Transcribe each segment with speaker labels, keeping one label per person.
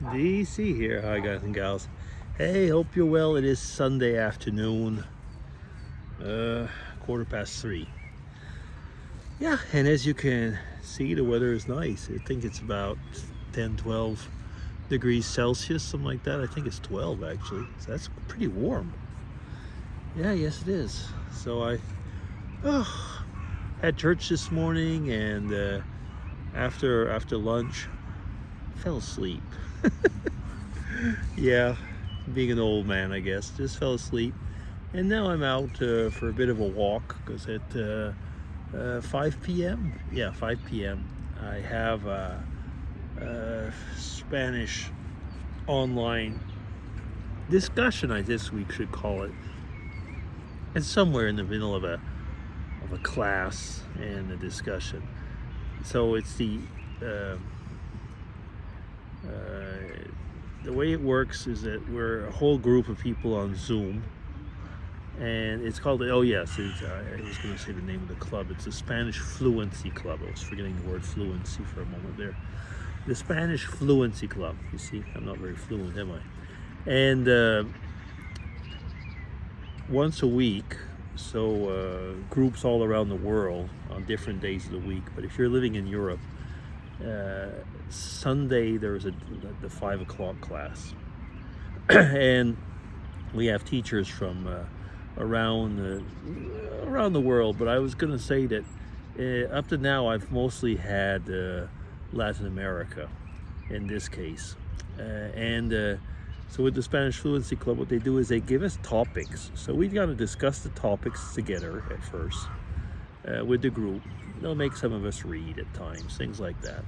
Speaker 1: DC here. Hi, guys and gals. Hey, hope you're well. It is Sunday afternoon, 3:15. Yeah, and as you can see, the weather is nice. I think it's about 10, 12 degrees Celsius, something like that. I think it's 12 actually. So that's pretty warm. Yeah, yes, it is. So I had church this morning, and after lunch, fell asleep. Yeah, being an old man, I guess. Just fell asleep. And now I'm out for a bit of a walk because at 5 p.m., yeah, 5 p.m., I have a Spanish online discussion, I this week should call it. It's somewhere in the middle of a class and a discussion. So it's the way it works is that we're a whole group of people on Zoom, and it's called, I was going to say the name of the club. It's the Spanish Fluency Club. I was forgetting the word fluency for a moment there. The Spanish Fluency Club. You see, I'm not very fluent, am I? And once a week, so groups all around the world on different days of the week. But if you're living in Europe, Sunday there's the 5 o'clock class, and we have teachers from around the world. But I was going to say that up to now I've mostly had Latin America in this case, so with the Spanish Fluency Club, what they do is they give us topics. So we've got to discuss the topics together at first with the group. They'll make some of us read at times, things like that.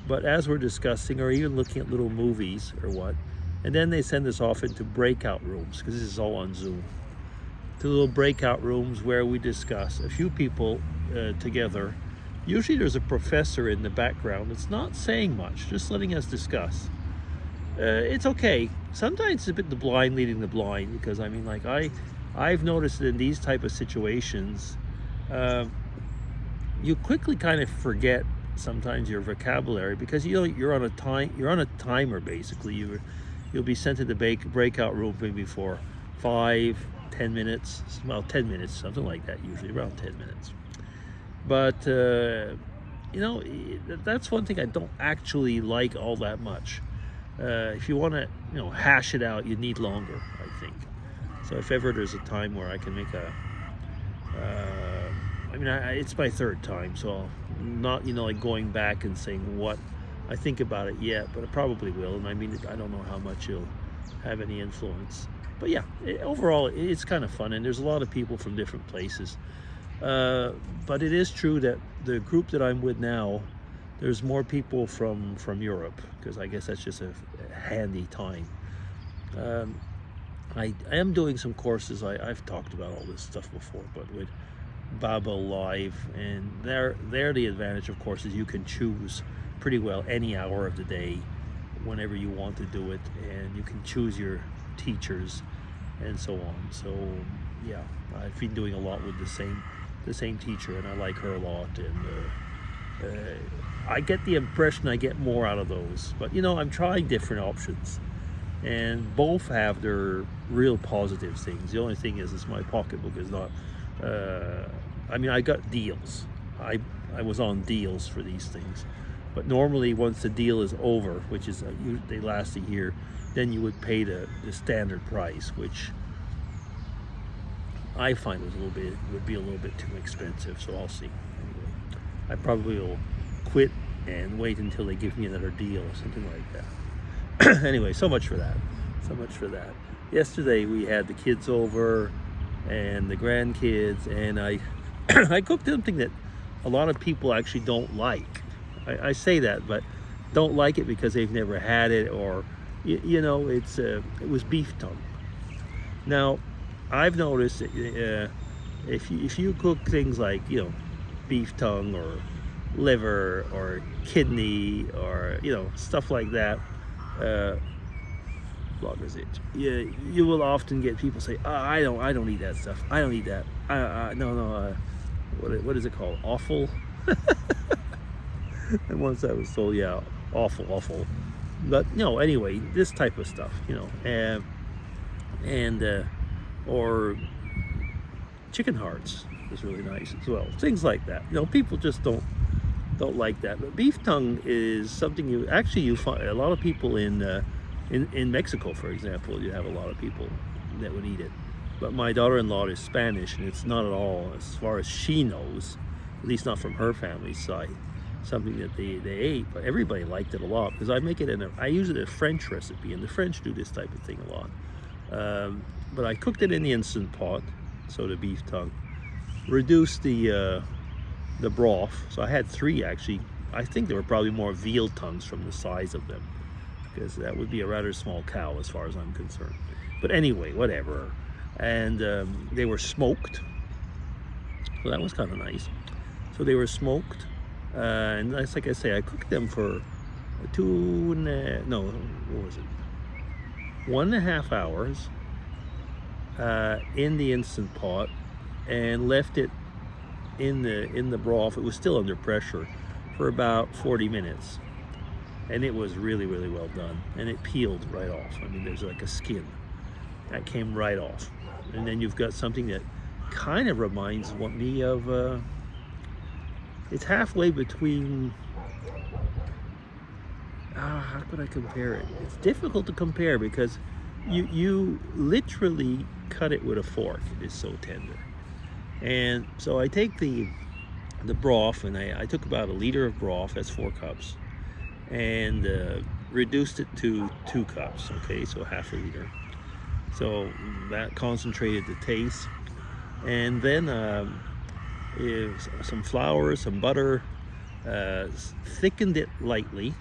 Speaker 1: But as we're discussing, or even looking at little movies or what, and then they send us off into breakout rooms, because this is all on Zoom, to little breakout rooms where we discuss, a few people together. Usually there's a professor in the background that's not saying much, just letting us discuss. It's okay. Sometimes it's a bit the blind leading the blind, because I mean, like I've noticed that in these type of situations, you quickly kind of forget sometimes your vocabulary, because you're on a timer basically. You'll be sent to the breakout room maybe for 5-10 minutes, well 10 minutes, something like that, usually around 10 minutes. But that's one thing I don't actually like all that much. If you want to hash it out, you need longer, I think. So if ever there's a time where I can make it's my third time, so I'm not like going back and saying what I think about it yet, but I probably will. And I mean, I don't know how much it'll have any influence, but yeah, overall it's kind of fun, and there's a lot of people from different places. But it is true that the group that I'm with now, there's more people from Europe, because I guess that's just a handy time. I am doing some courses. I've talked about all this stuff before, but with Babel Live, and there the advantage, of course, is you can choose pretty well any hour of the day, whenever you want to do it, and you can choose your teachers and so on. So yeah, I've been doing a lot with the same teacher, and I like her a lot, and I get the impression I get more out of those. But I'm trying different options, and both have their real positive things. The only thing is my pocketbook is not I got deals. I was on deals for these things, but normally once the deal is over, which is they last a year, then you would pay the standard price, which I find would be a little bit too expensive. So I'll see. Anyway, I probably will quit and wait until they give me another deal or something like that. Anyway, so much for that. Yesterday we had the kids over and the grandkids, and I I cooked something that a lot of people actually don't like. I say that, but don't like it because they've never had it, or it was beef tongue. Now I've noticed if you cook things like beef tongue or liver or kidney or stuff like that, bloggers it. Yeah, you will often get people say, I don't eat that stuff. I don't eat that. No. What is it called? Offal. And once I was told, yeah, awful. But anyway, this type of stuff, and or chicken hearts is really nice as well. Things like that. People just don't like that. But beef tongue is something you find a lot of people in Mexico, for example. You have a lot of people that would eat it. But my daughter-in-law is Spanish, and it's not at all, as far as she knows, at least not from her family's side, something that they ate. But everybody liked it a lot because I use it as a French recipe, and the French do this type of thing a lot. But I cooked it in the Instant Pot, so the beef tongue. Reduced the broth, so I had 3 actually. I think there were probably more veal tongues from the size of them, because that would be a rather small cow as far as I'm concerned. But anyway, whatever. And they were smoked, so that was kind of nice. So they were smoked, and that's like I say, I cooked them for 1.5 hours in the Instant Pot, and left it in the broth. It was still under pressure for about 40 minutes, and it was really, really well done, and it peeled right off. I mean, there's like a skin that came right off, and then you've got something that kind of reminds me of it's halfway between how could I compare it? It's difficult to compare because you literally cut it with a fork. It is so tender. And so I take the broth, and I took about 1 liter of broth, that's 4 cups, and reduced it to 2 cups, okay, so half a liter. So that concentrated the taste. And then some flour, some butter, thickened it lightly,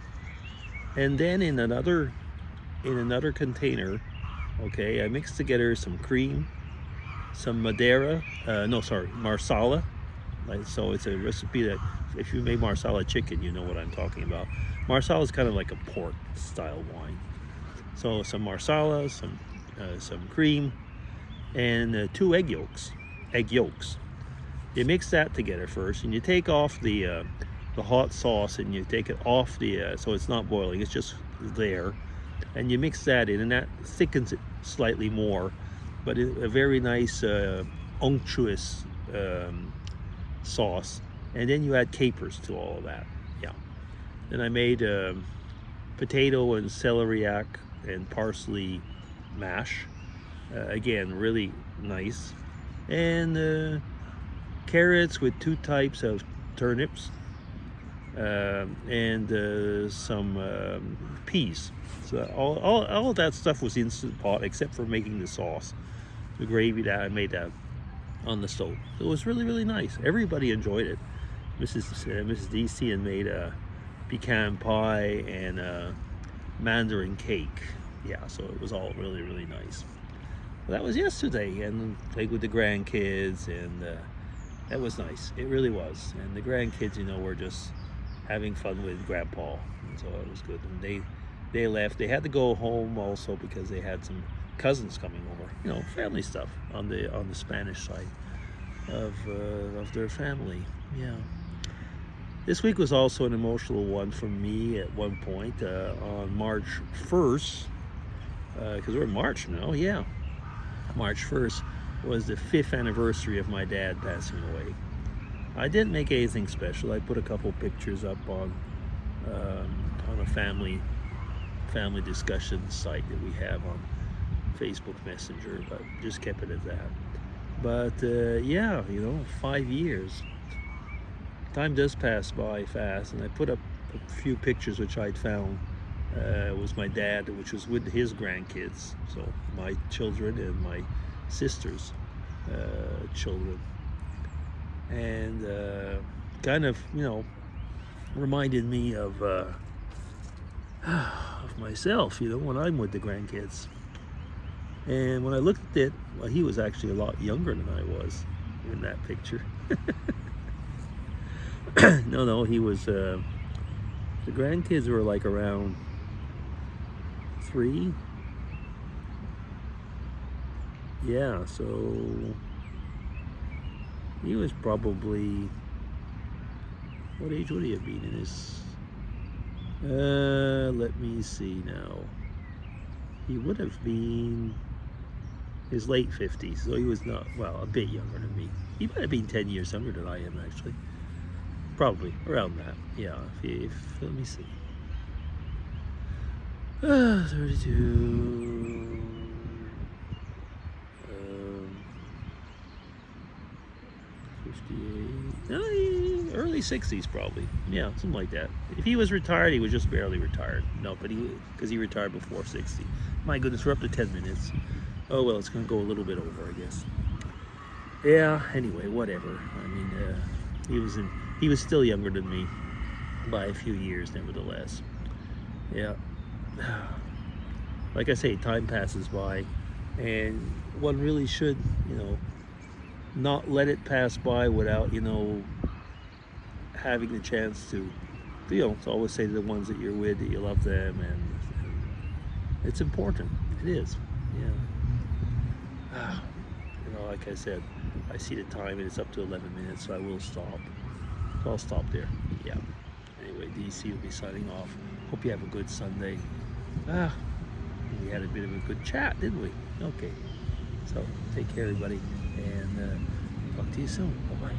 Speaker 1: and then in another container, okay, I mixed together some cream, some marsala. So it's a recipe that if you make marsala chicken, you know what I'm talking about. Marsala is kind of like a pork style wine. So some marsala, some cream, and 2 egg yolks. You mix that together first, and you take off the hot sauce, and you take it off so it's not boiling, it's just there, and you mix that in, and that thickens it slightly more, but a very nice unctuous sauce. And then you add capers to all of that. Yeah. Then I made potato and celeriac and parsley mash, again really nice, and carrots with 2 types of turnips, and some peas. So all of that stuff was Instant Pot except for making the sauce, the gravy that I made that on the stove. So it was really, really nice. Everybody enjoyed it. Mrs. DC and made a pecan pie and a mandarin cake. Yeah, so it was all really, really nice. Well, that was yesterday, and played with the grandkids, and that was nice. It really was. And the grandkids, were just having fun with Grandpa, and so it was good. And they left. They had to go home also because they had some cousins coming over. Family stuff on the Spanish side of their family. Yeah. This week was also an emotional one for me at one point on March 1st, because we're in March now. Yeah, March 1st was the 5th anniversary of my dad passing away. I didn't make anything special. I put a couple pictures up on a family discussion site that we have on Facebook Messenger, but just kept it at that. But yeah, 5 years. Time does pass by fast, and I put up a few pictures which I'd found. It was my dad, which was with his grandkids, so my children and my sister's children, and kind of reminded me of myself, when I'm with the grandkids. And when I looked at it, well, he was actually a lot younger than I was in that picture. No, he was, the grandkids were like around 3. Yeah, so he was probably, what age would he have been? Let me see now. He would have been his late 50s, so he was not, well, a bit younger than me. He might have been 10 years younger than I am, actually. Probably around that. Yeah. Let me see. 32. 58. Early 60s, probably. Yeah, something like that. If he was retired, he was just barely retired. No, but because he retired before 60. My goodness, we're up to 10 minutes. Oh well, it's going to go a little bit over, I guess. Yeah. Anyway, whatever. I mean, he was still younger than me by a few years, nevertheless. Yeah. Like I say, time passes by, and one really should, not let it pass by without, having the chance to always say to the ones that you're with that you love them, and it's important. It is. Yeah. Like I said, I see the time and it's up to 11 minutes, so I will stop. So I'll stop there. Yeah. Anyway, DC will be signing off. Hope you have a good Sunday. We had a bit of a good chat, didn't we? Okay. So take care, everybody, and talk to you soon. Bye-bye.